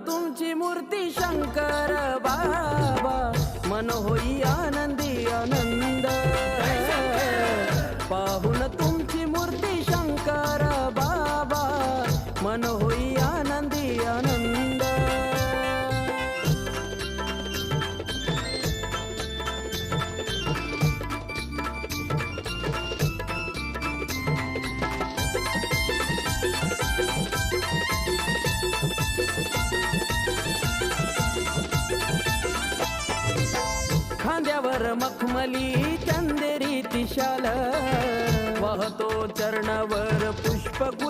तुमची मूर्ती शंकर बाबा, मन होई आनंदी आनंद। पाहून तुमची मूर्ती शंकर बाबा, मन होई आनंदी आनंद। खांद्यावर मखमली चंदेरी तिशाल, वाहतो चरणावर पुष्प